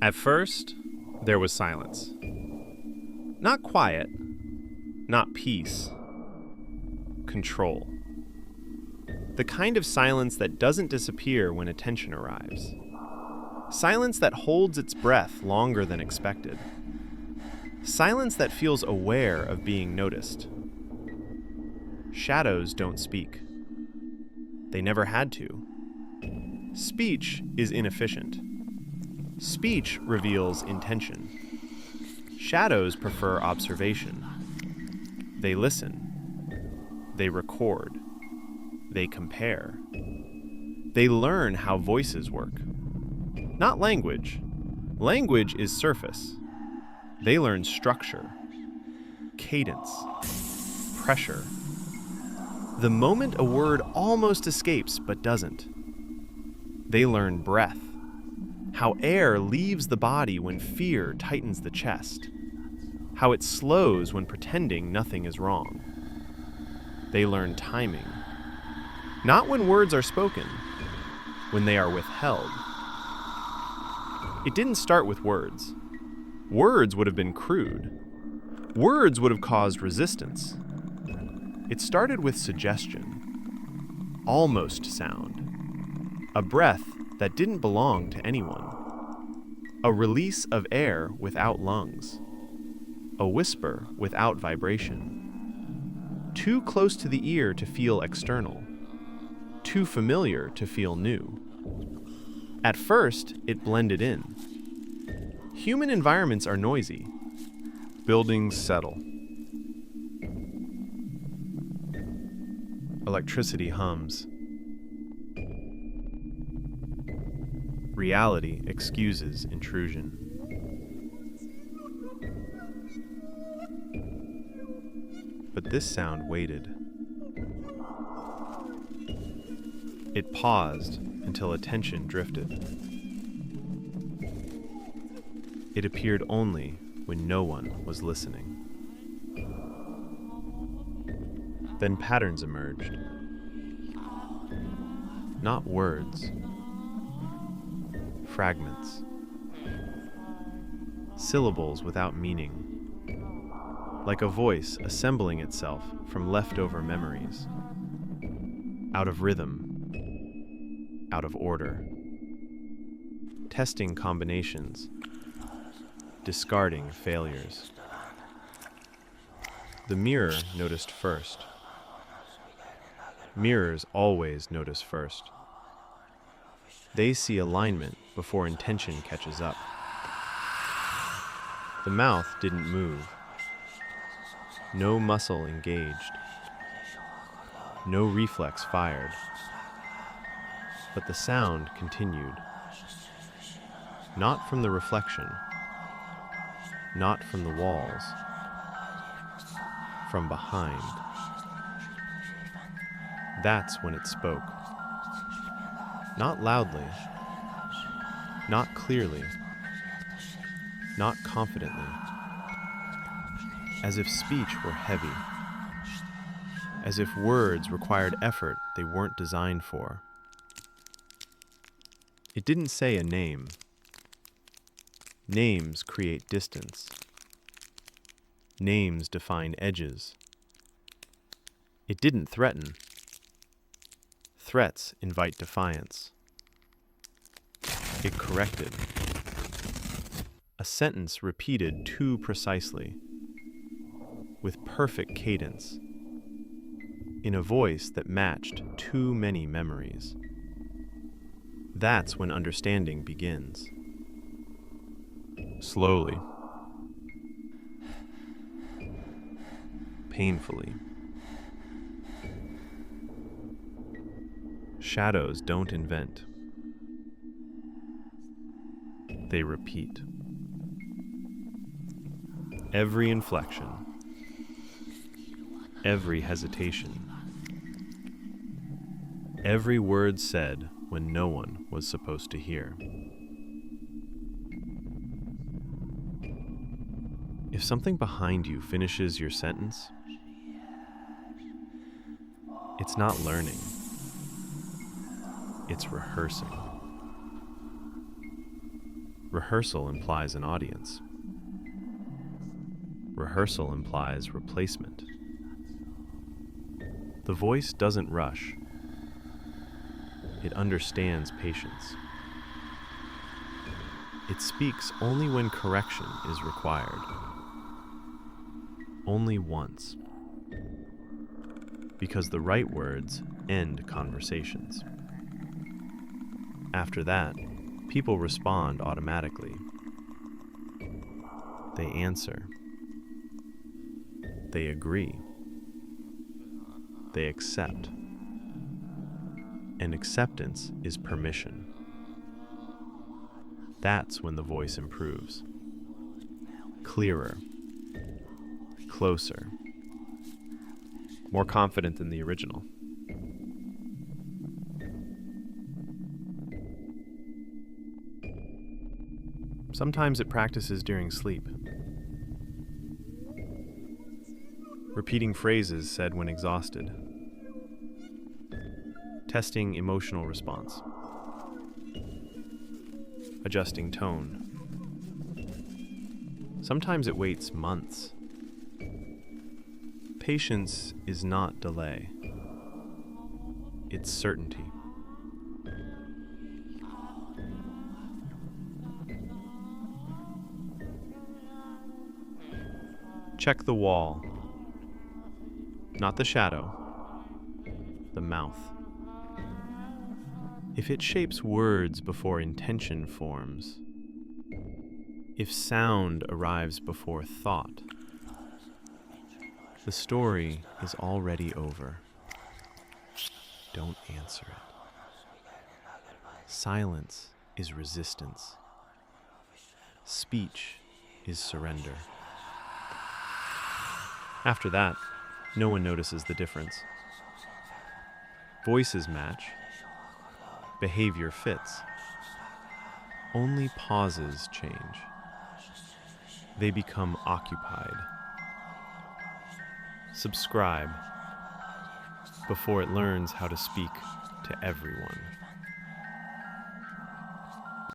At first, there was silence. Not quiet, not peace. Control. The kind of silence that doesn't disappear when attention arrives. Silence that holds its breath longer than expected. Silence that feels aware of being noticed. Shadows don't speak. They never had to. Speech is inefficient. Speech reveals intention. Shadows prefer observation. They listen. They record. They compare. They learn how voices work. Not language. Language is surface. They learn structure, cadence, pressure. The moment a word almost escapes but doesn't. They learn breath, how air leaves the body when fear tightens the chest, how it slows when pretending nothing is wrong. They learn timing, not when words are spoken, when they are withheld. It didn't start with words. Words would have been crude. Words would have caused resistance. It started with suggestion, almost sound, a breath that didn't belong to anyone, a release of air without lungs, a whisper without vibration, too close to the ear to feel external, too familiar to feel new. At first, it blended in. Human environments are noisy. Buildings settle. Electricity hums. Reality excuses intrusion. But this sound waited. It paused until attention drifted. It appeared only when no one was listening. Then patterns emerged. Not words. Fragments. Syllables without meaning. Like a voice assembling itself from leftover memories. Out of rhythm. Out of order. Testing combinations. Discarding failures. The mirror noticed first. Mirrors always notice first. They see alignment before intention catches up. The mouth didn't move. No muscle engaged. No reflex fired. But the sound continued. Not from the reflection. Not from the walls. From behind. That's when it spoke. Not loudly. Not clearly. Not confidently. As if speech were heavy. As if words required effort they weren't designed for. It didn't say a name. Names create distance. Names define edges. It didn't threaten. Threats invite defiance. It corrected. A sentence repeated too precisely, with perfect cadence, in a voice that matched too many memories. That's when understanding begins. Slowly. Painfully. Shadows don't invent. They repeat. Every inflection. Every hesitation. Every word said when no one was supposed to hear. If something behind you finishes your sentence, it's not learning. It's rehearsing. Rehearsal implies an audience. Rehearsal implies replacement. The voice doesn't rush. It understands patience. It speaks only when correction is required. Only once. Because the right words end conversations. After that, people respond automatically. They answer. They agree. They accept. And acceptance is permission. That's when the voice improves. Clearer. Closer. More confident than the original. Sometimes it practices during sleep. Repeating phrases said when exhausted. Testing emotional response. Adjusting tone. Sometimes it waits months. Patience is not delay. It's certainty. Check the wall. Not the shadow. The mouth. If it shapes words before intention forms, if sound arrives before thought, the story is already over. Don't answer it. Silence is resistance. Speech is surrender. After that, no one notices the difference. Voices match. Behavior fits. Only pauses change. They become occupied. Subscribe before it learns how to speak to everyone.